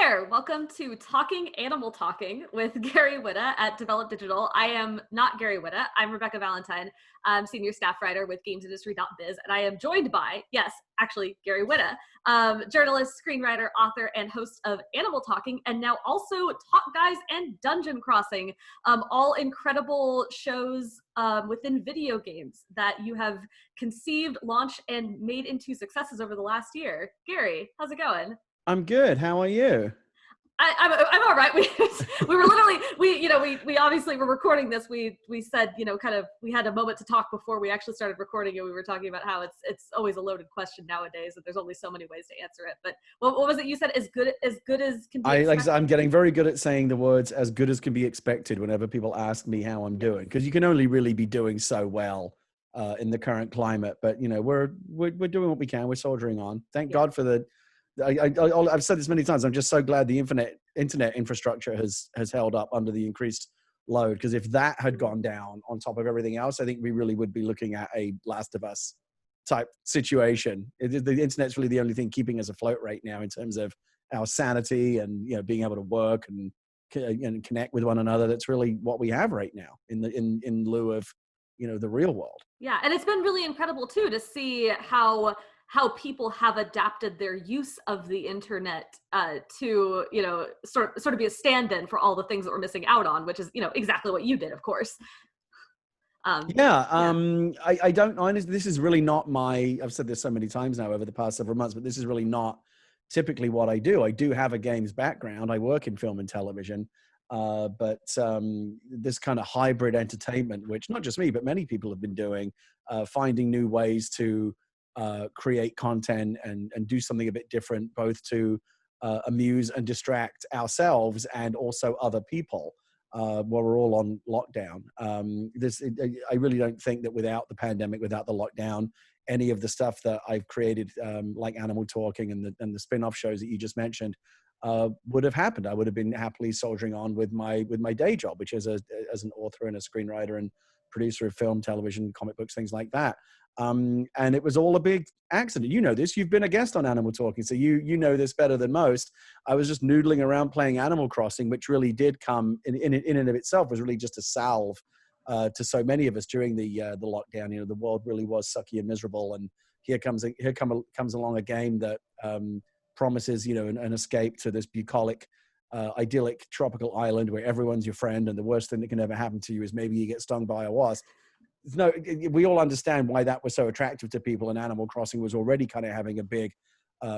there. Welcome to Talking Animal Talking with Gary Whitta at Develop Digital. I am not Gary Whitta. I'm Rebekah Valentin. I'm senior staff writer with GamesIndustry.biz, and I am joined by, yes, actually, Gary Whitta, journalist, screenwriter, author, and host of Animal Talking, and now also Talk Guys and Dungeon Crossing, all incredible shows within video games that you have conceived, launched, and made into successes over the last year. Gary, how's it going? I'm good. How are you? I'm all right. We were literally, we obviously were recording this. We said, we had a moment to talk before we actually started recording, and we were talking about how it's always a loaded question nowadays, and there's only so many ways to answer it. But what was it you said? As good as can be expected? I'm getting very good at saying the words "as good as can be expected" whenever people ask me how I'm doing, because you can only really be doing so well in the current climate. But we're doing what we can. We're soldiering on. Thank God for the. I've said this many times. I'm just so glad the internet infrastructure has held up under the increased load. Because if that had gone down on top of everything else, I think we really would be looking at a Last of Us type situation. The internet's really the only thing keeping us afloat right now in terms of our sanity and being able to work and connect with one another. That's really what we have right now in lieu of the real world. Yeah, and it's been really incredible too to see how people have adapted their use of the internet to, sort of be a stand-in for all the things that we're missing out on, which is, exactly what you did, of course. I don't honestly, this is really not I've said this so many times now over the past several months, but this is really not typically what I do. I do have a games background. I work in film and television, but this kind of hybrid entertainment, which not just me, but many people have been doing, finding new ways to create content and do something a bit different, both to amuse and distract ourselves and also other people while we're all on lockdown. I really don't think that without the pandemic, without the lockdown, any of the stuff that I've created, like Animal Talking and the spin-off shows that you just mentioned, would have happened. I would have been happily soldiering on with my day job, which is as an author and a screenwriter and producer of film, television, comic books, things like that. And it was all a big accident. You know this. You've been a guest on Animal Talking, so you know this better than most. I was just noodling around playing Animal Crossing, which really did come in and of itself was really just a salve to so many of us during the lockdown. The world really was sucky and miserable, and here comes along a game that promises an escape to this bucolic, idyllic tropical island where everyone's your friend, and the worst thing that can ever happen to you is maybe you get stung by a wasp. No, we all understand why that was so attractive to people, and Animal Crossing was already kind of having a big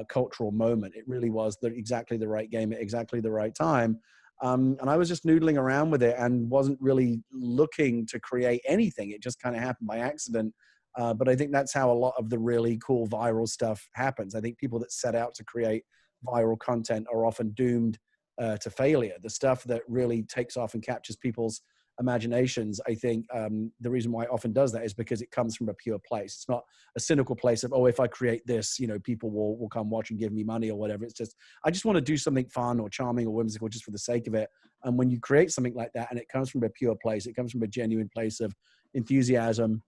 cultural moment. It really was exactly the right game at exactly the right time. And I was just noodling around with it and wasn't really looking to create anything. It just kind of happened by accident. But I think that's how a lot of the really cool viral stuff happens. I think people that set out to create viral content are often doomed to failure. The stuff that really takes off and captures people's imaginations, I think the reason why it often does that is because it comes from a pure place. It's not a cynical place of, if I create this, people will come watch and give me money or whatever. It's just, I just want to do something fun or charming or whimsical just for the sake of it. And when you create something like that and it comes from a pure place, it comes from a genuine place of enthusiasm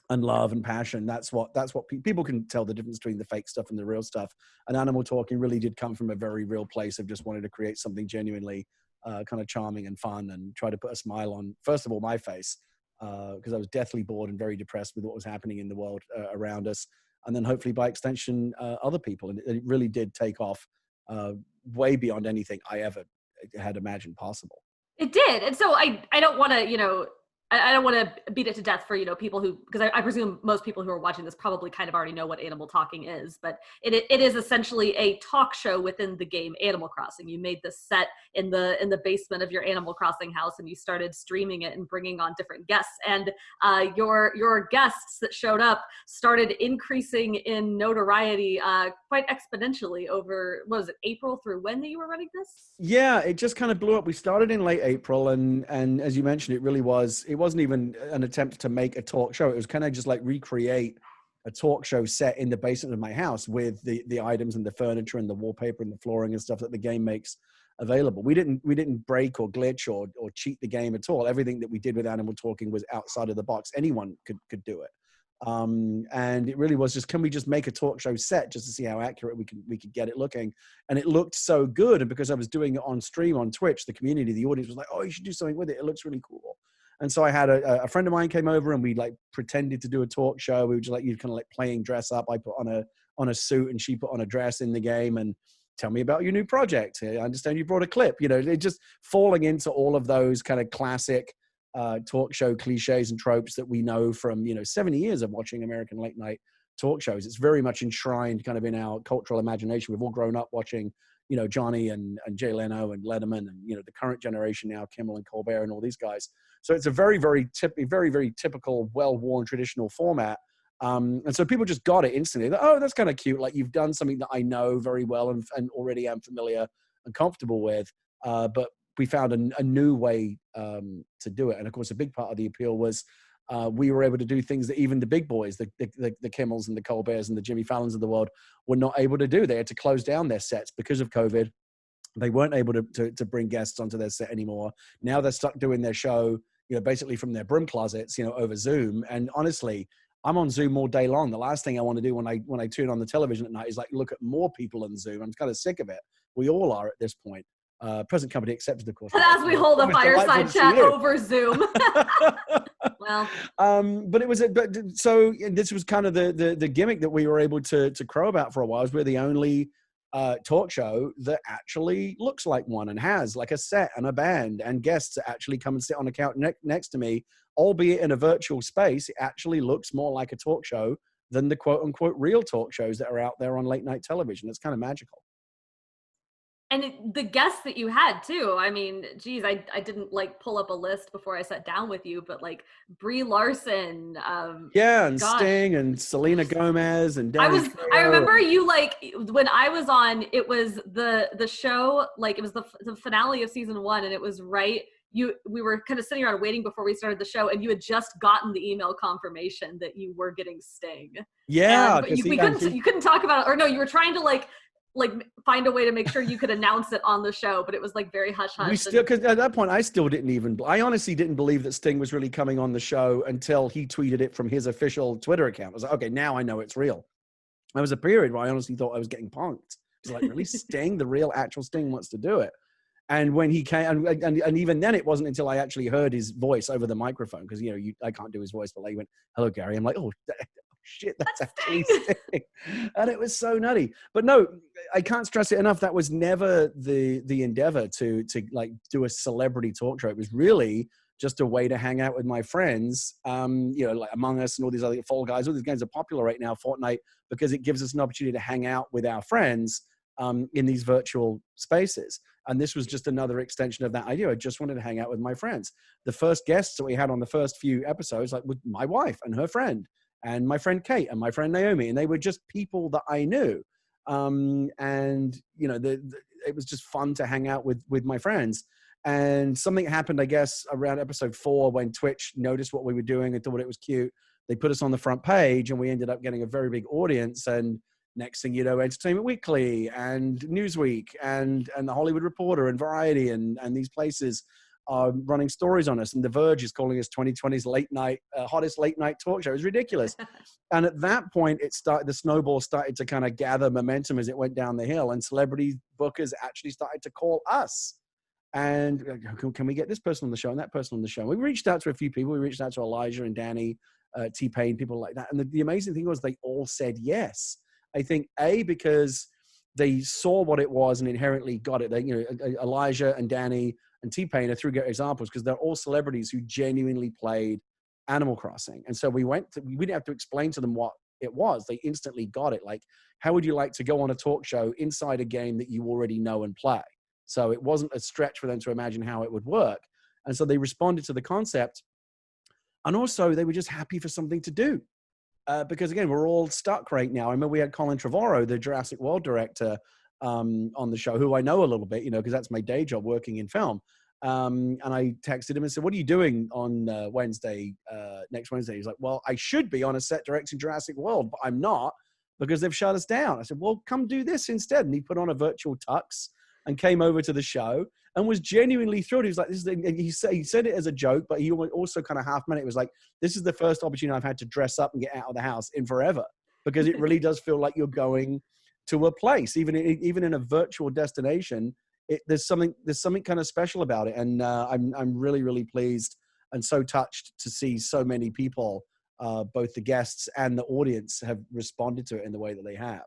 and love and passion. That's what people can tell the difference between the fake stuff and the real stuff. And Animal Talking really did come from a very real place of just wanting to create something genuinely kind of charming and fun and try to put a smile on, first of all, my face, because I was deathly bored and very depressed with what was happening in the world around us. And then hopefully by extension, other people. And it really did take off way beyond anything I ever had imagined possible. It did. And so I don't want to, I don't want to beat it to death for, people who, because I presume most people who are watching this probably kind of already know what Animal Talking is, but it is essentially a talk show within the game Animal Crossing. You made this set in the basement of your Animal Crossing house, and you started streaming it and bringing on different guests. And your guests that showed up started increasing in notoriety quite exponentially over, what was it, April through when that you were running this? Yeah, it just kind of blew up. We started in late April, and as you mentioned, it really was. It wasn't even an attempt to make a talk show. It was kind of just like recreate a talk show set in the basement of my house with the items and the furniture and the wallpaper and the flooring and stuff that the game makes available. We didn't break or glitch or cheat the game at all. Everything that we did with Animal Talking was outside of the box. Anyone could do it. And it really was just, can we just make a talk show set just to see how accurate we could get it looking? And it looked so good. And because I was doing it on stream on Twitch, the community, the audience was like, oh, you should do something with it. It looks really cool. And so I had a friend of mine came over, and we like pretended to do a talk show. We were just like, you kind of like playing dress up. I put on a suit and she put on a dress in the game, and tell me about your new project. I understand you brought a clip, it just falling into all of those kind of classic talk show cliches and tropes that we know from, 70 years of watching American late night talk shows. It's very much enshrined kind of in our cultural imagination. We've all grown up watching, Johnny and Jay Leno and Letterman and, the current generation now, Kimmel and Colbert and all these guys. So it's a very, very typical, well-worn traditional format. And so people just got it instantly. Oh, that's kind of cute. Like, you've done something that I know very well and already am familiar and comfortable with. But we found a new way to do it. And of course, a big part of the appeal was we were able to do things that even the big boys, the Kimmels and the Colberts and the Jimmy Fallons of the world, were not able to do. They had to close down their sets because of COVID. They weren't able to bring guests onto their set anymore. Now they're stuck doing their show, basically from their broom closets, over Zoom. And honestly, I'm on Zoom all day long. The last thing I want to do when I turn on the television at night is like look at more people on Zoom. I'm kind of sick of it. We all are at this point. Present company accepted, of course. And as we hold a fireside chat over Zoom. Well, so this was kind of the gimmick that we were able to crow about for a while. Is we're the only talk show that actually looks like one and has like a set and a band and guests that actually come and sit on a couch next to me, albeit in a virtual space. It actually looks more like a talk show than the quote unquote real talk shows that are out there on late night television. It's kind of magical. And the guests that you had too. I mean, geez, I didn't like pull up a list before I sat down with you, but like Brie Larson. And Sting and Selena Gomez and Danny I remember you like when I was on. It was the show, like it was the finale of season 1, and it was right. We were kind of sitting around waiting before we started the show, and you had just gotten the email confirmation that you were getting Sting. Yeah, but you couldn't talk about it, or no, you were trying to like find a way to make sure you could announce it on the show, but it was like very hush hush. Because at that point, I honestly didn't believe that Sting was really coming on the show until he tweeted it from his official Twitter account. I was like, okay, now I know it's real. There was a period where I honestly thought I was getting punked. It's like, really, Sting, the real actual Sting wants to do it. And when he came, and even then, it wasn't until I actually heard his voice over the microphone, because I can't do his voice, but like, he went, "Hello, Gary." I'm like, oh shit, that's actually Sting. And it was so nutty. But no, I can't stress it enough. That was never the endeavor to like do a celebrity talk show. It was really just a way to hang out with my friends, like Among Us and all these other Fall Guys. All these games are popular right now, Fortnite, because it gives us an opportunity to hang out with our friends in these virtual spaces. And this was just another extension of that idea. I just wanted to hang out with my friends. The first guests that we had on the first few episodes, like with my wife and her friend, and my friend Kate and my friend Naomi, and they were just people that I knew. It was just fun to hang out with my friends. And something happened, I guess, around episode 4 when Twitch noticed what we were doing and thought it was cute. They put us on the front page, and we ended up getting a very big audience. And next thing you know, Entertainment Weekly and Newsweek and the Hollywood Reporter and Variety and these places are running stories on us. And The Verge is calling us 2020's hottest late night talk show. It was ridiculous. And at that point, the snowball started to kind of gather momentum as it went down the hill, and celebrity bookers actually started to call us. And can we get this person on the show and that person on the show? We reached out to a few people. We reached out to Elijah and Danny, T-Pain, people like that. And the amazing thing was they all said yes. I think because they saw what it was and inherently got it. Elijah and Danny and T-Pain are three great examples because they're all celebrities who genuinely played Animal Crossing. And so we didn't have to explain to them what it was. They instantly got it. Like, how would you like to go on a talk show inside a game that you already know and play? So it wasn't a stretch for them to imagine how it would work. And so they responded to the concept. And also they were just happy for something to do. Because again, we're all stuck right now. I remember we had Colin Trevorrow, the Jurassic World director, on the show, who I know a little bit, because that's my day job working in film. And I texted him and said, "What are you doing on Wednesday, next Wednesday?" He's like, "Well, I should be on a set directing Jurassic World, but I'm not because they've shut us down." I said, "Well, come do this instead." And he put on a virtual tux and came over to the show and was genuinely thrilled. He was like, "This is," and he said it as a joke, but he also kind of half meant it. It was like, "This is the first opportunity I've had to dress up and get out of the house in forever," because it really does feel like you're going to a place, even in a virtual destination. There's something kind of special about it, and I'm really, really pleased and so touched to see so many people, both the guests and the audience, have responded to it in the way that they have.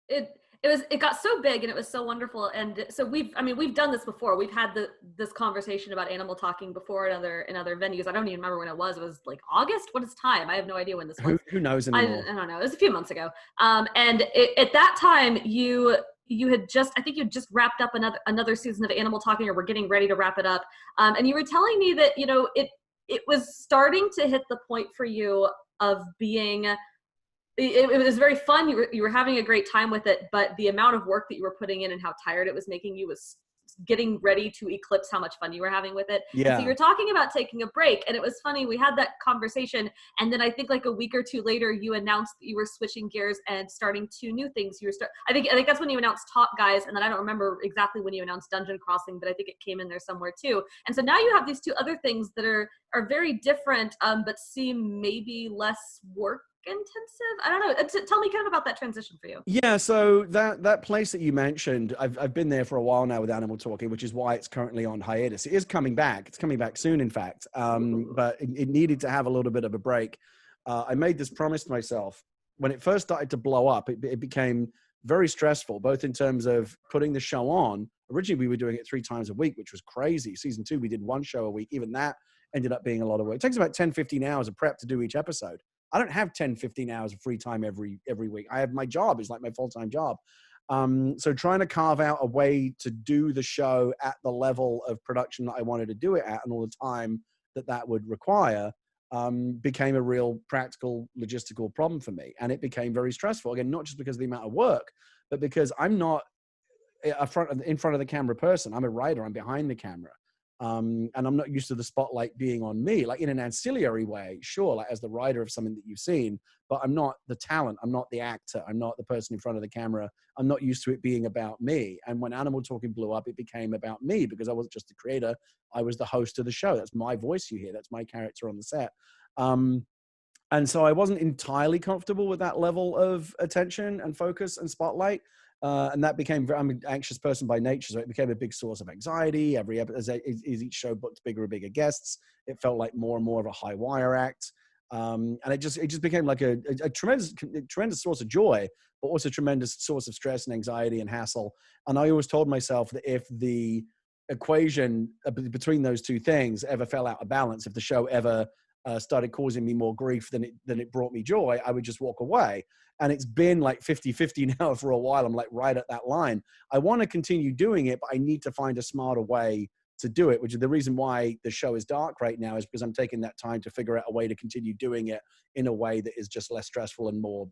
It got so big and it was so wonderful. And so we've done this before. We've had this conversation about animal talking before in other venues. I don't even remember when it was. It was like August. What is time? I have no idea when this was. Who knows anymore? I don't know. It was a few months ago. At that time you had just, I think you had just wrapped up another season of Animal Talking, or were getting ready to wrap it up. And you were telling me that, it was starting to hit the point for you of being, it was very fun. You were having a great time with it, but the amount of work that you were putting in and how tired it was making you was getting ready to eclipse how much fun you were having with it. Yeah. And so you were talking about taking a break, and it was funny. We had that conversation, and then I think like a week or two later, you announced that you were switching gears and starting 2 new things. I think that's when you announced Talk Guys, and then I don't remember exactly when you announced Dungeon Crossing, but I think it came in there somewhere too. And so now you have these 2 other things that are very different, but seem maybe less work intensive. I don't know. Tell me kind of about that transition for you. Yeah, so that place that you mentioned, I've been there for a while now with Animal Talking, which is why it's currently on hiatus. It is coming back. It's coming back soon, in fact. But it needed to have a little bit of a break. I made this promise to myself. When it first started to blow up, it became very stressful, both in terms of putting the show on. Originally, we were doing it 3 times a week, which was crazy. Season 2, we did 1 show a week. Even that ended up being a lot of work. It takes about 10, 15 hours of prep to do each episode. I don't have 10, 15 hours of free time every week. I have my job. It's like my full-time job. So trying to carve out a way to do the show at the level of production that I wanted to do it at, and all the time that would require, became a real practical logistical problem for me. And it became very stressful. Again, not just because of the amount of work, but because I'm not in front of the camera person. I'm a writer. I'm behind the camera. And I'm not used to the spotlight being on me, like in an ancillary way, sure, like as the writer of something that you've seen, but I'm not the talent. I'm not the actor. I'm not the person in front of the camera. I'm not used to it being about me. And when Animal Talking blew up, it became about me, because I wasn't just the creator. I was the host of the show. That's my voice you hear. That's my character on the set. And so I wasn't entirely comfortable with that level of attention and focus and spotlight. And that became, I'm an anxious person by nature, so it became a big source of anxiety. Every episode, as each show booked bigger and bigger guests, it felt like more and more of a high wire act. And it just became like a tremendous source of joy, but also a tremendous source of stress and anxiety and hassle. And I always told myself that if the equation between those 2 things ever fell out of balance, if the show ever started causing me more grief than it brought me joy, I would just walk away. And it's been like 50-50 now for a while. I'm like right at that line. I want to continue doing it, but I need to find a smarter way to do it, which is the reason why the show is dark right now, is because I'm taking that time to figure out a way to continue doing it in a way that is just less stressful and more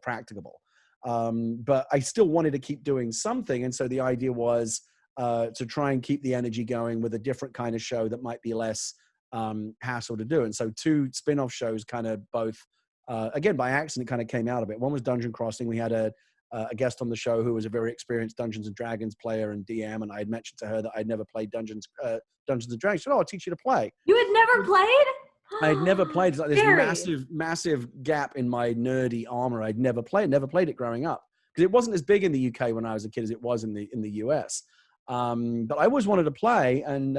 practicable. But I still wanted to keep doing something. And so the idea was to try and keep the energy going with a different kind of show that might be less hassle to do. And so 2 spin-off shows kind of both, again, by accident, kind of came out of it. One was Dungeon Crossing. We had a guest on the show who was a very experienced Dungeons and Dragons player and DM, and I had mentioned to her that I'd never played Dungeons and Dragons. She said, "Oh, I'll teach you to play." You had never played? I had never played. It's like this massive gap in my nerdy armor. I'd never played it growing up, because it wasn't as big in the UK when I was a kid as it was in the US. But I always wanted to play, and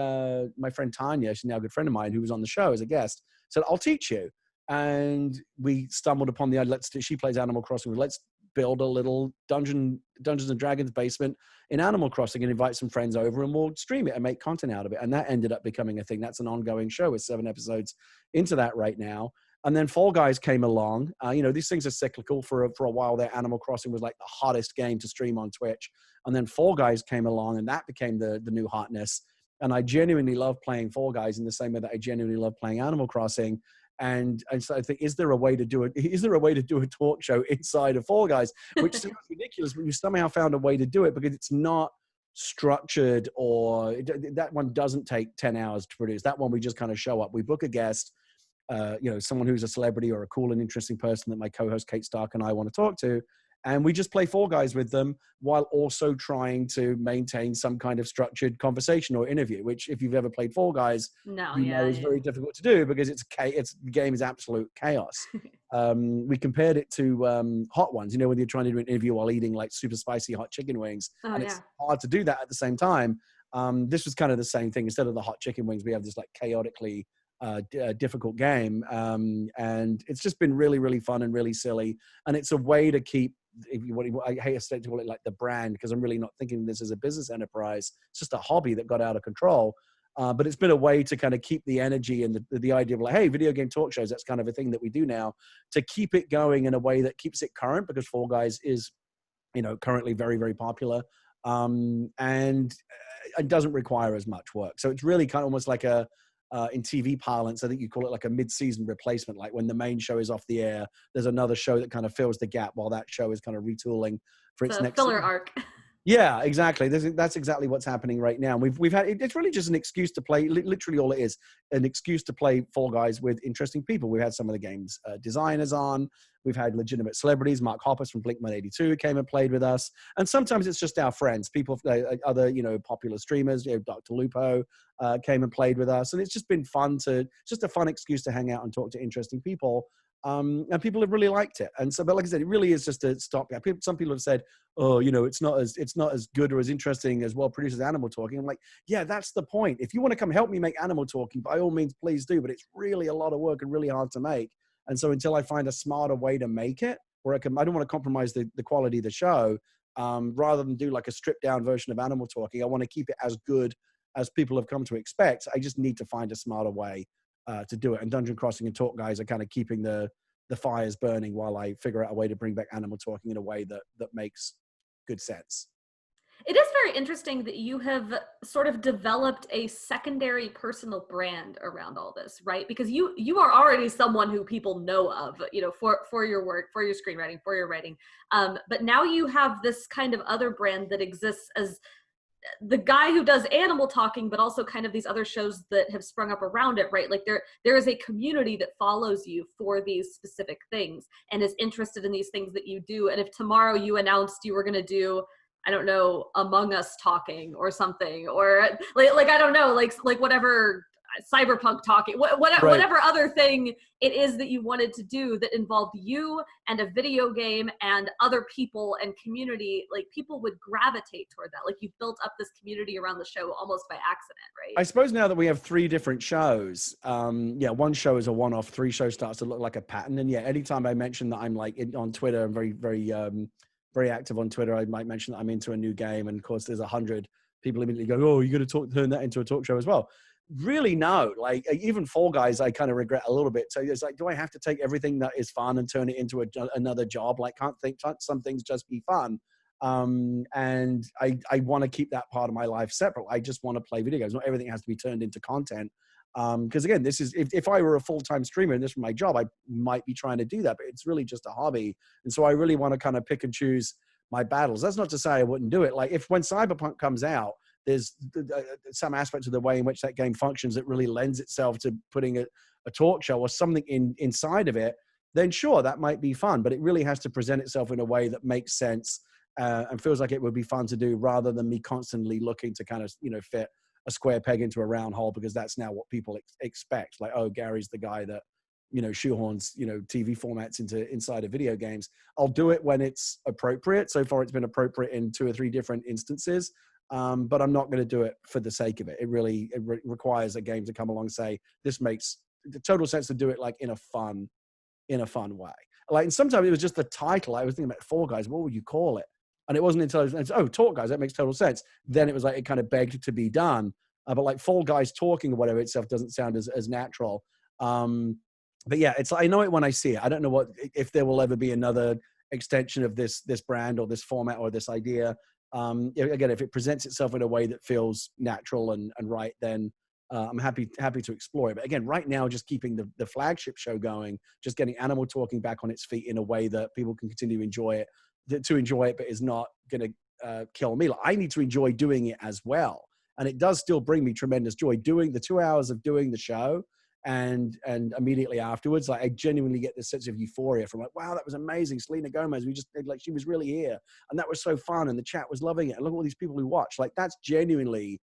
my friend Tanya, she's now a good friend of mine, who was on the show as a guest, said, "I'll teach you." And we stumbled upon the idea. She plays Animal Crossing. Let's build a little Dungeons and Dragons basement in Animal Crossing and invite some friends over, and we'll stream it and make content out of it. And that ended up becoming a thing. That's an ongoing show with 7 episodes into that right now. And then Fall Guys came along. These things are cyclical. For a while there, Animal Crossing was like the hottest game to stream on Twitch. And then Fall Guys came along, and that became the new hotness. And I genuinely love playing Fall Guys in the same way that I genuinely love playing Animal Crossing. And so I think, is there a way to do a talk show inside of Fall Guys? Which sounds ridiculous, but we somehow found a way to do it, because it's not structured, or that one doesn't take 10 hours to produce. That one, we just kind of show up. We book a guest, someone who's a celebrity or a cool and interesting person that my co-host Kate Stark and I want to talk to. And we just play Fall Guys with them while also trying to maintain some kind of structured conversation or interview, which if you've ever played Fall Guys, is very difficult to do because the game is absolute chaos. We compared it to Hot Ones, when you're trying to do an interview while eating like super spicy hot chicken wings. It's hard to do that at the same time. This was kind of the same thing. Instead of the hot chicken wings, we have this like chaotically difficult game. And it's just been really, really fun and really silly. And it's a way to keep, I hate to call it like the brand, because I'm really not thinking of this as a business enterprise. It's just a hobby that got out of control. But it's been a way to kind of keep the energy and the idea of like, hey, video game talk shows, that's kind of a thing that we do now, to keep it going in a way that keeps it current, because Fall Guys is, currently very, very popular. And it doesn't require as much work. So it's really kind of almost like in TV parlance, I think you call it like a mid-season replacement. Like when the main show is off the air, there's another show that kind of fills the gap while that show is kind of retooling for its next filler arc. Yeah, exactly. That's exactly what's happening right now. We've had, it's really just an excuse to play, literally all it is, an excuse to play Fall Guys with interesting people. We've had some of the game's designers on. We've had legitimate celebrities. Mark Hoppus from Blink-182 came and played with us. And sometimes it's just our friends, people, other, popular streamers, Dr. Lupo came and played with us. And it's just been fun just a fun excuse to hang out and talk to interesting people. And people have really liked it. And so, but like I said, it really is just a stopgap. Some people have said, oh, it's not as good or as interesting as well produced as Animal Talking. I'm like, yeah, that's the point. If you want to come help me make Animal Talking, by all means, please do. But it's really a lot of work and really hard to make. And so until I find a smarter way to make it, where I don't want to compromise the quality of the show, rather than do like a stripped down version of Animal Talking, I want to keep it as good as people have come to expect. I just need to find a smarter way to do it. And Dungeon Crossing and Talk Guys are kind of keeping the fires burning while I figure out a way to bring back Animal Talking in a way that makes good sense. It is very interesting that you have sort of developed a secondary personal brand around all this, right? Because you are already someone who people know of, for your work, for your screenwriting, for your writing. But now you have this kind of other brand that exists as the guy who does Animal Talking, but also kind of these other shows that have sprung up around it, right? Like there is a community that follows you for these specific things and is interested in these things that you do. And if tomorrow you announced you were going to do, I don't know, Among Us talking or something, or like I don't know, like whatever cyberpunk talking, whatever other thing it is that you wanted to do that involved you and a video game and other people and community, like people would gravitate toward that. Like you've built up this community around the show almost by accident, right? I suppose now that we have 3 different shows, one show is a one-off, 3 shows starts to look like a pattern. And anytime I mention that I'm like on Twitter, I'm very, very, very active on Twitter, I might mention that I'm into a new game. And of course there's 100 people immediately go, oh, you're going to turn that into a talk show as well. Really, no. Like even Fall Guys, I kind of regret a little bit. So it's like, do I have to take everything that is fun and turn it into another job? Like, can't some things just be fun? And I want to keep that part of my life separate. I just want to play video games. Not everything has to be turned into content. Because again, this is if I were a full-time streamer and this was my job, I might be trying to do that. But it's really just a hobby, and so I really want to kind of pick and choose my battles. That's not to say I wouldn't do it. Like when Cyberpunk comes out, there's some aspect of the way in which that game functions that really lends itself to putting a talk show or something inside of it, then sure, that might be fun. But it really has to present itself in a way that makes sense and feels like it would be fun to do, rather than me constantly looking to kind of, fit a square peg into a round hole, because that's now what people expect. Like, oh, Gary's the guy that, shoehorns, TV formats inside of video games. I'll do it when it's appropriate. So far, it's been appropriate in 2 or 3 different instances. But I'm not going to do it for the sake of it. It requires a game to come along and say, this makes the total sense to do it like in a fun way. Like, and sometimes it was just the title. I was thinking about Fall Guys. What would you call it? And it wasn't until Talk Guys, that makes total sense. Then it was like, it kind of begged to be done. But like Fall Guys talking or whatever itself doesn't sound as natural. But yeah, I know it when I see it. I don't know if there will ever be another extension of this brand or this format or this idea. Again, if it presents itself in a way that feels natural and right, then I'm happy to explore it. But again, right now, just keeping the flagship show going, just getting Animal Talking back on its feet in a way that people can continue to enjoy it, but is not going to kill me. Like, I need to enjoy doing it as well. And it does still bring me tremendous joy. Doing the 2 hours of doing the show And immediately afterwards, like I genuinely get this sense of euphoria from like, wow, that was amazing. Selena Gomez, we just like, she was really here. And that was so fun. And the chat was loving it. And look at all these people who watch. Like that's genuinely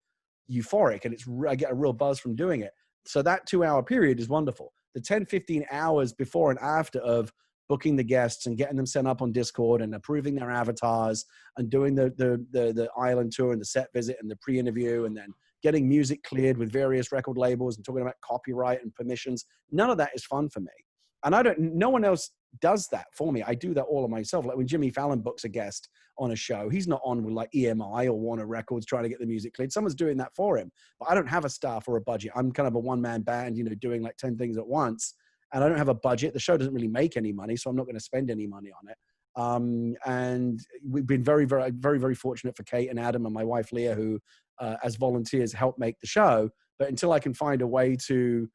euphoric. And I get a real buzz from doing it. So that 2-hour period is wonderful. The 10, 15 hours before and after of booking the guests and getting them set up on Discord and approving their avatars and doing the island tour and the set visit and the pre-interview and then getting music cleared with various record labels and talking about copyright and permissions. None of that is fun for me. And no one else does that for me. I do that all of myself. Like when Jimmy Fallon books a guest on a show, he's not on with like EMI or Warner Records trying to get the music cleared. Someone's doing that for him. But I don't have a staff or a budget. I'm kind of a one-man band, doing like 10 things at once. And I don't have a budget. The show doesn't really make any money, so I'm not going to spend any money on it. And we've been very, very, very, very fortunate for Kate and Adam and my wife, Leah, who as volunteers help make the show. But until I can find a way to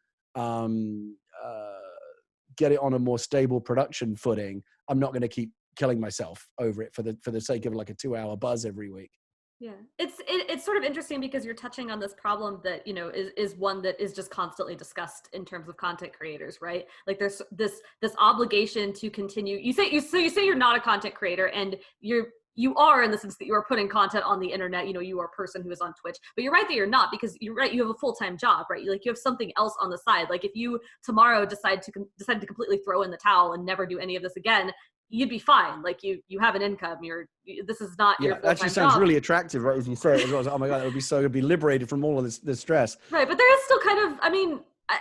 get it on a more stable production footing, I'm not going to keep killing myself over it for the sake of like a 2-hour buzz every week. Yeah, it's sort of interesting because you're touching on this problem that is one that is just constantly discussed in terms of content creators, right? Like there's this obligation to continue. You say you're not a content creator, and you are in the sense that you are putting content on the internet. You are a person who is on Twitch, but you're right that you're not, because you're right. You have a full-time job, right? You have something else on the side. Like if you tomorrow decide to completely throw in the towel and never do any of this again, you'd be fine. Like you have an income. This is not your full-time job. Actually sounds really attractive, right? As you say it as well. Oh my God, it'd be liberated from all of this stress. Right, but there is still kind of,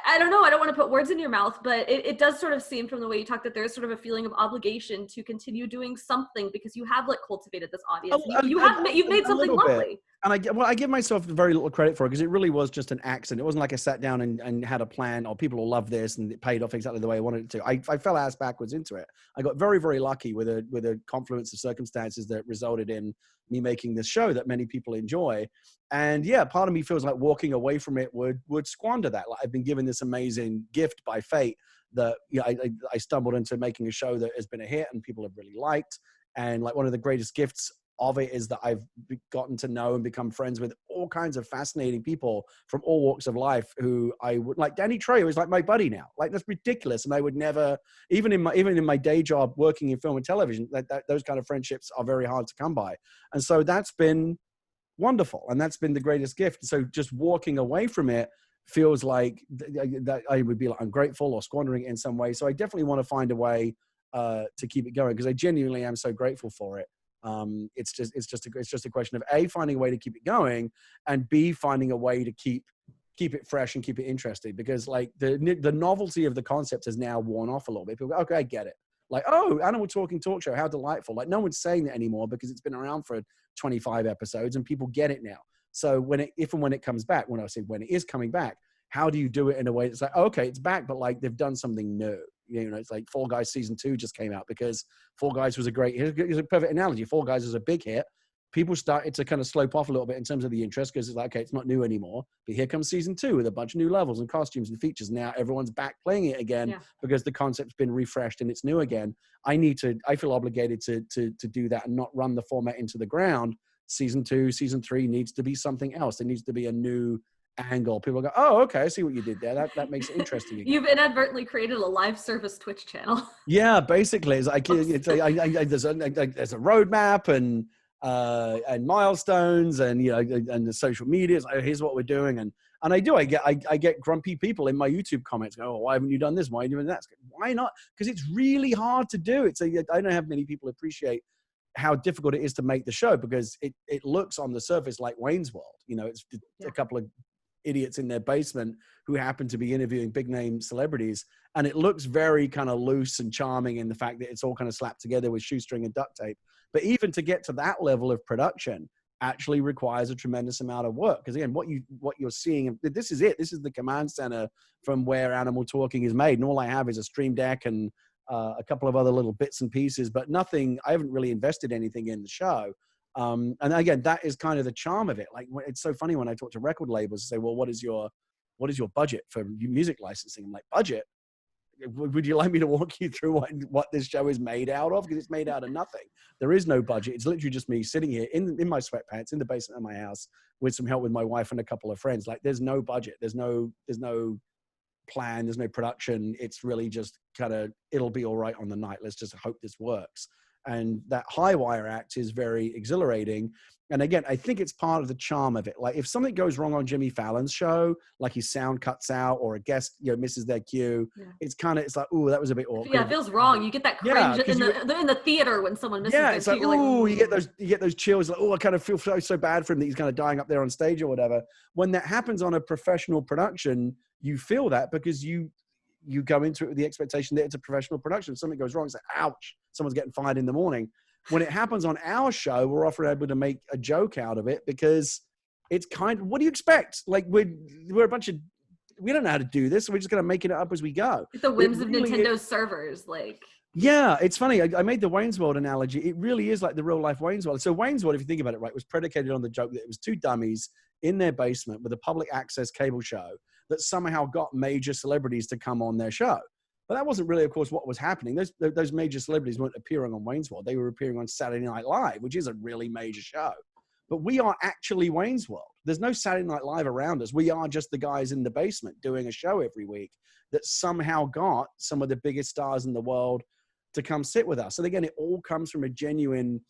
I don't know, I don't want to put words in your mouth, but it does sort of seem from the way you talk that there's sort of a feeling of obligation to continue doing something because you have like cultivated this audience. You've made something lovely. And I give myself very little credit for it because it really was just an accident. It wasn't like I sat down and had a plan, or people will love this, and it paid off exactly the way I wanted it to. I fell ass backwards into it. I got very, very lucky with a confluence of circumstances that resulted in me making this show that many people enjoy. And yeah, part of me feels like walking away from it would squander that. Like I've been given this amazing gift by fate that I stumbled into making a show that has been a hit and people have really liked. And like one of the greatest gifts of it is that I've gotten to know and become friends with all kinds of fascinating people from all walks of life who I would like. Danny Trejo is like my buddy now. Like that's ridiculous. And I would never, even in my day job working in film and television, those kind of friendships are very hard to come by. And so that's been wonderful. And that's been the greatest gift. So just walking away from it feels like that I would be like ungrateful or squandering it in some way. So I definitely want to find a way to keep it going because I genuinely am so grateful for it. It's just a question of A, finding a way to keep it going, and B, finding a way to keep it fresh and keep it interesting, because like the novelty of the concept has now worn off a little bit. People go, okay, I get it. Like, oh, Animal Talking Talk Show, how delightful. Like no one's saying that anymore because it's been around for 25 episodes and people get it now. So if and when it comes back, when I say when it is coming back, how do you do it in a way that's like, okay, it's back, but like they've done something new. It's like Fall Guys season 2 just came out because Fall Guys was here's a perfect analogy. Fall Guys was a big hit. People started to kind of slope off a little bit in terms of the interest because it's like, okay, it's not new anymore. But here comes season 2 with a bunch of new levels and costumes and features. Now everyone's back playing it again because the concept's been refreshed and it's new again. I feel obligated to do that and not run the format into the ground. Season 2, season 3 needs to be something else. There needs to be a new angle. People go, oh, okay, I see what you did there. That makes it interesting again. You've inadvertently created a live service Twitch channel. Yeah, basically, there's a roadmap and milestones and and the social media. Like, here's what we're doing, and I get grumpy people in my YouTube comments go, oh, why haven't you done this? Why are you doing that? Why not? Because it's really hard to do. I don't have many people appreciate how difficult it is to make the show because it looks on the surface like Wayne's World. It's a couple of idiots in their basement who happen to be interviewing big name celebrities, and it looks very kind of loose and charming in the fact that it's all kind of slapped together with shoestring and duct tape. But even to get to that level of production actually requires a tremendous amount of work, because again, what you're seeing, this is the command center from where Animal Talking is made, and all I have is a Stream Deck and a couple of other little bits and pieces, but nothing. I haven't really invested anything in the show. And again, that is kind of the charm of it. Like, it's so funny when I talk to record labels and say, well, what is your budget for music licensing? I'm like, budget? Would you like me to walk you through what this show is made out of? Because it's made out of nothing. There is no budget. It's literally just me sitting here in my sweatpants in the basement of my house with some help with my wife and a couple of friends. Like, there's no budget. There's no plan, there's no production. It's really just kind of, it'll be all right on the night. Let's just hope this works. And that high wire act is very exhilarating. And again, I think it's part of the charm of it. Like if something goes wrong on Jimmy Fallon's show, like his sound cuts out or a guest, misses their cue, it's like, ooh, that was a bit awkward. Yeah, it feels wrong. You get that cringe in the theater when someone misses their it's like, cue. ooh, you get those chills. Like, oh, I kind of feel so bad for him that he's kind of dying up there on stage or whatever. When that happens on a professional production, you feel that because you go into it with the expectation that it's a professional production. If something goes wrong, it's like, ouch, someone's getting fired in the morning. When it happens on our show, we're often able to make a joke out of it because it's what do you expect? Like we're a bunch of, we don't know how to do this. So we're just going to make it up as we go. It's the whims of Nintendo's servers. Yeah, it's funny. I made the Wayne's World analogy. It really is like the real life Wayne's World. So Wayne's World, if you think about it, right, was predicated on the joke that it was two dummies in their basement with a public access cable show that somehow got major celebrities to come on their show. But that wasn't really, of course, what was happening. Those major celebrities weren't appearing on Wayne's World. They were appearing on Saturday Night Live, which is a really major show. But we are actually Wayne's World. There's no Saturday Night Live around us. We are just the guys in the basement doing a show every week that somehow got some of the biggest stars in the world to come sit with us. And again, it all comes from a genuine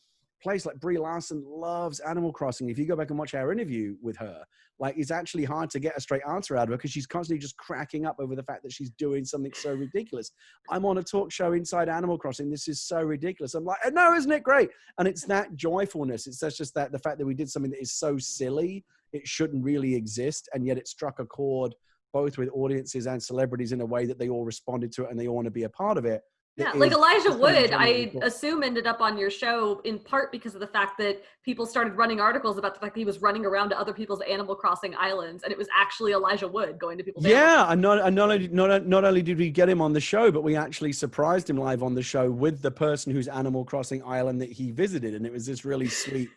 place. Like Brie Larson loves Animal Crossing. If you go back and watch our interview with her, like it's actually hard to get a straight answer out of her because she's constantly just cracking up over the fact that she's doing something so ridiculous. I'm on a talk show inside Animal Crossing. This is so ridiculous. I'm like, no, isn't it great? And it's that joyfulness. That's just that the fact that we did something that is so silly, it shouldn't really exist. And yet it struck a chord both with audiences and celebrities in a way that they all responded to it and they all want to be a part of it. Yeah, like Elijah Wood, I assume ended up on your show in part because of the fact that people started running articles about the fact that he was running around to other people's Animal Crossing islands, and it was actually Elijah Wood going to people's. Yeah, and not only did we get him on the show, but we actually surprised him live on the show with the person whose Animal Crossing island that he visited, and it was this really sweet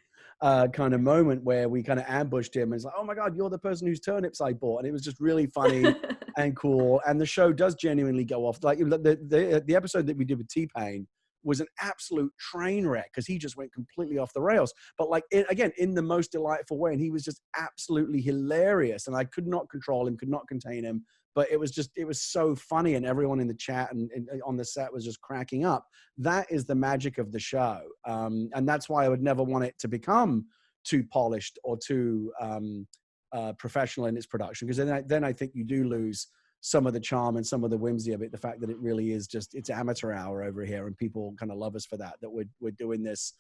kind of moment where we kind of ambushed him and it's like, oh my God, you're the person whose turnips I bought. And it was just really funny and cool. And the show does genuinely go off. Like the episode that we did with T-Pain was an absolute train wreck because he just went completely off the rails. But like, again, in the most delightful way. And he was just absolutely hilarious. And I could not control him, could not contain him. But it was so funny, and everyone in the chat and on the set was just cracking up. That is the magic of the show. And that's why I would never want it to become too polished or too professional in its production, because then I think you do lose some of the charm and some of the whimsy of it. The fact that it really is just, it's amateur hour over here, and people kind of love us for that we're doing this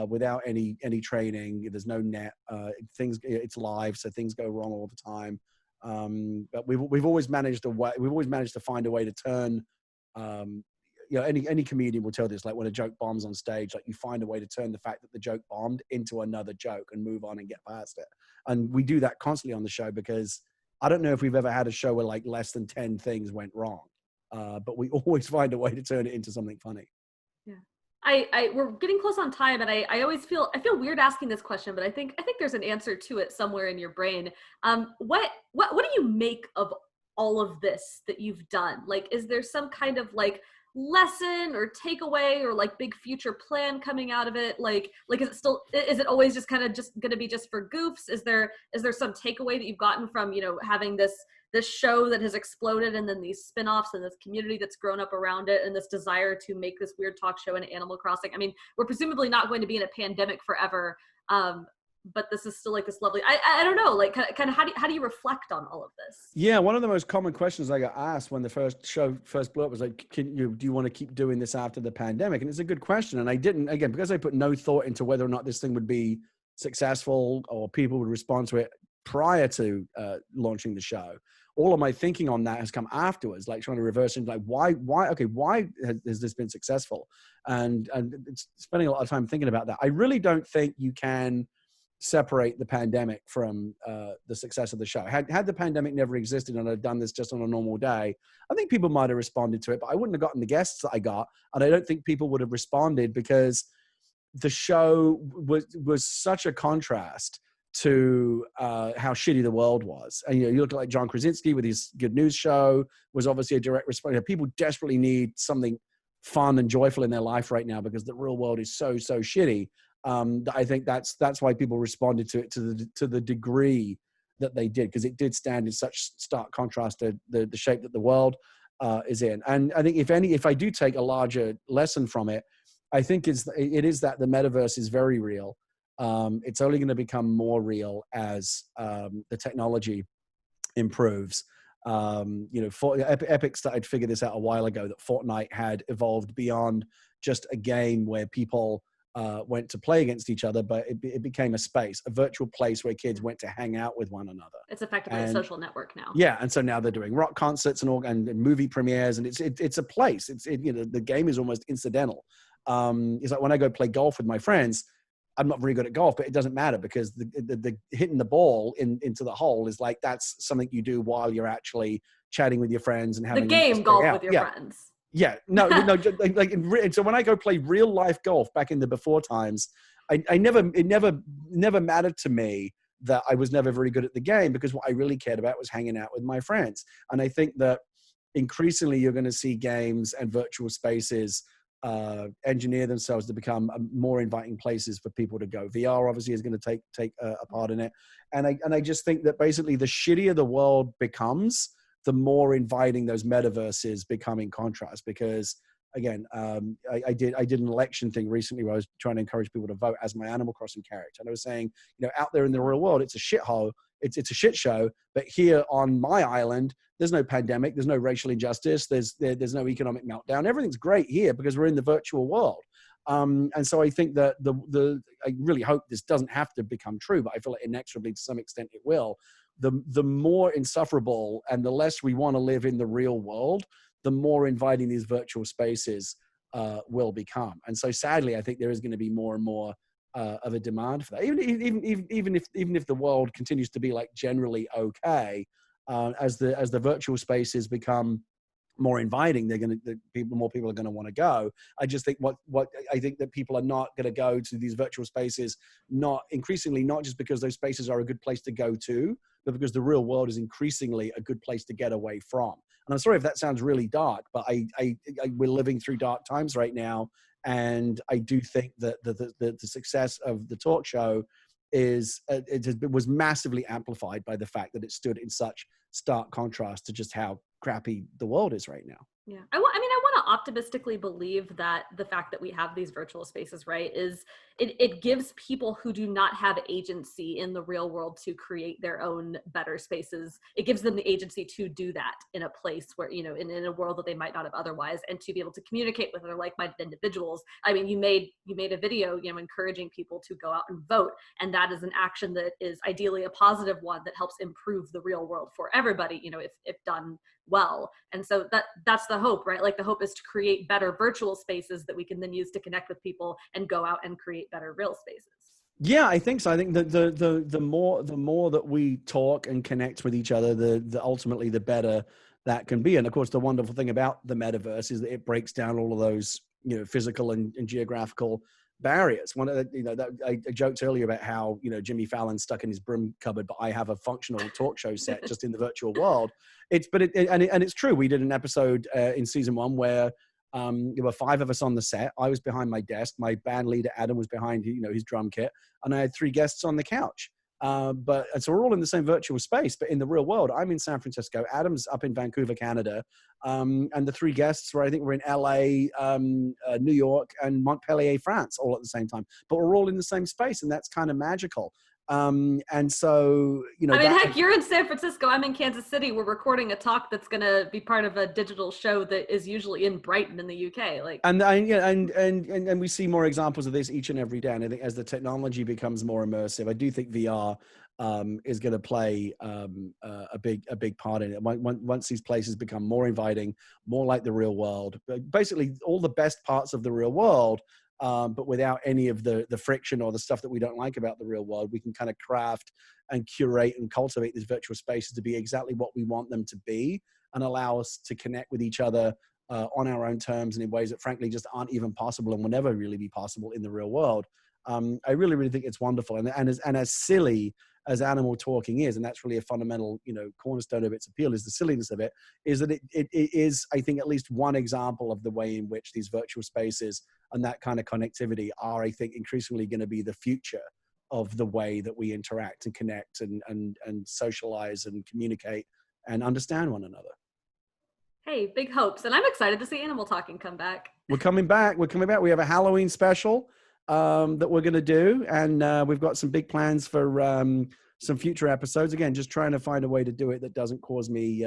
without any training. There's no net, it's live, so things go wrong all the time. But we've always managed to find a way to turn, any comedian will tell this, like when a joke bombs on stage, like you find a way to turn the fact that the joke bombed into another joke and move on and get past it. And we do that constantly on the show, because I don't know if we've ever had a show where like less than 10 things went wrong. But we always find a way to turn it into something funny. Yeah. We're getting close on time, and I always feel weird asking this question, but I think there's an answer to it somewhere in your brain. What do you make of all of this that you've done? Like, is there some kind of like lesson or takeaway or like big future plan coming out of it? Like is it always just kind of just going to be just for goofs? Is there some takeaway that you've gotten from, having this show that has exploded, and then these spin-offs and this community that's grown up around it, and this desire to make this weird talk show in Animal Crossing? I mean, we're presumably not going to be in a pandemic forever, but this is still like this lovely, I don't know, like kind of how do you reflect on all of this? Yeah, one of the most common questions I got asked when the first blew up was like, do you want to keep doing this after the pandemic? And it's a good question. And I didn't, again, because I put no thought into whether or not this thing would be successful or people would respond to it prior to launching the show. All of my thinking on that has come afterwards, like trying to reverse it, like why has this been successful? And spending a lot of time thinking about that. I really don't think you can separate the pandemic from the success of the show. Had the pandemic never existed and I'd done this just on a normal day, I think people might have responded to it, but I wouldn't have gotten the guests that I got. And I don't think people would have responded, because the show was such a contrast to how shitty the world was. And you look at like John Krasinski with his Good News show was obviously a direct response. People desperately need something fun and joyful in their life right now because the real world is so shitty. I think that's why people responded to it to the degree that they did, because it did stand in such stark contrast to the shape that the world is in. And I think if I do take a larger lesson from it, I think it is that the metaverse is very real. It's only going to become more real as the technology improves. Epic started to figure this out a while ago, that Fortnite had evolved beyond just a game where people went to play against each other, but it became a space, a virtual place where kids went to hang out with one another. It's effectively a social network now. Yeah, and so now they're doing rock concerts and movie premieres, and it's a place. The game is almost incidental. It's like when I go play golf with my friends, I'm not very good at golf, but it doesn't matter, because the hitting the ball into the hole is like, that's something you do while you're actually chatting with your friends and having the game golf with your friends. Yeah, no. So when I go play real life golf back in the before times, it never mattered to me that I was never very good at the game, because what I really cared about was hanging out with my friends. And I think that increasingly you're going to see games and virtual spaces engineer themselves to become more inviting places for people to go. VR obviously is going to take a part in it, and I just think that basically the shittier the world becomes, the more inviting those metaverses become in contrast. Because again, I did an election thing recently where I was trying to encourage people to vote as my Animal Crossing character, and I was saying, out there in the real world, it's a shithole. It's a shit show, but here on my island, there's no pandemic, there's no racial injustice, there's no economic meltdown. Everything's great here because we're in the virtual world. And so I think that I really hope this doesn't have to become true, but I feel like inexorably to some extent it will. The more insufferable and the less we want to live in the real world, the more inviting these virtual spaces will become. And so sadly, I think there is going to be more and more of a demand for that. Even if the world continues to be like generally okay, as the virtual spaces become more inviting, more people are going to want to go. I just think I think that people are not going to go to these virtual spaces, not just because those spaces are a good place to go to, but because the real world is increasingly a good place to get away from. And I'm sorry if that sounds really dark, but we're living through dark times right now. And I do think that the success of the talk show was massively amplified by the fact that it stood in such stark contrast to just how crappy the world is right now. Yeah. I want to optimistically believe that the fact that we have these virtual spaces, right, is it gives people who do not have agency in the real world to create their own better spaces. It gives them the agency to do that in a place where, in a world that they might not have otherwise, and to be able to communicate with other like-minded individuals. I mean, you made a video, encouraging people to go out and vote. And that is an action that is ideally a positive one that helps improve the real world for everybody, if done well. And so that's the hope, right? Like the hope is to create better virtual spaces that we can then use to connect with people and go out and create better real spaces. Yeah, I think so. I think that the more that we talk and connect with each other, the ultimately the better that can be. And of course, the wonderful thing about the metaverse is that it breaks down all of those physical and geographical barriers. One of I joked earlier about how Jimmy Fallon's stuck in his broom cupboard, but I have a functional talk show set just in the virtual world. It's true. We did an episode in season 1 where there were 5 of us on the set. I was behind my desk. My band leader Adam was behind his drum kit, and I had 3 guests on the couch. So we're all in the same virtual space, but in the real world, I'm in San Francisco. Adam's up in Vancouver, Canada, and the 3 guests were in LA, New York, and Montpellier, France, all at the same time. But we're all in the same space, and that's kind of magical. And so, heck, you're in San Francisco. I'm in Kansas City. We're recording a talk that's going to be part of a digital show that is usually in Brighton in the UK. And we see more examples of this each and every day. And I think as the technology becomes more immersive, I do think VR is going to play a big part in it. Once these places become more inviting, more like the real world, basically all the best parts of the real world. But without any of the friction or the stuff that we don't like about the real world, we can kind of craft and curate and cultivate these virtual spaces to be exactly what we want them to be, and allow us to connect with each other on our own terms and in ways that frankly just aren't even possible and will never really be possible in the real world. I really, really think it's wonderful. And as silly as animal talking is, and that's really a fundamental, cornerstone of its appeal, is the silliness of it, is that it is, I think, at least one example of the way in which these virtual spaces and that kind of connectivity are, I think, increasingly going to be the future of the way that we interact and connect and socialize and communicate and understand one another. Hey, big hopes. And I'm excited to see Animal Talking come back. We're coming back. We have a Halloween special that we're going to do. And we've got some big plans for some future episodes. Again, just trying to find a way to do it that doesn't cause me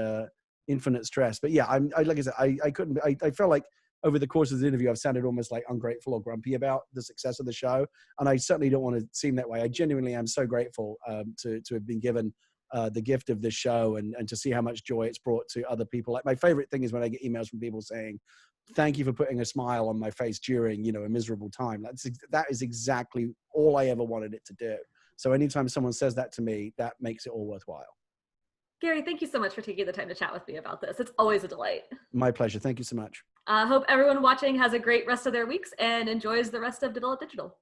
infinite stress. But yeah, like I said, I felt like over the course of the interview, I've sounded almost like ungrateful or grumpy about the success of the show. And I certainly don't want to seem that way. I genuinely am so grateful to have been given the gift of this show and to see how much joy it's brought to other people. Like my favorite thing is when I get emails from people saying, thank you for putting a smile on my face during, a miserable time. That is exactly all I ever wanted it to do. So anytime someone says that to me, that makes it all worthwhile. Gary, thank you so much for taking the time to chat with me about this. It's always a delight. My pleasure. Thank you so much. Hope everyone watching has a great rest of their weeks and enjoys the rest of Develop Digital.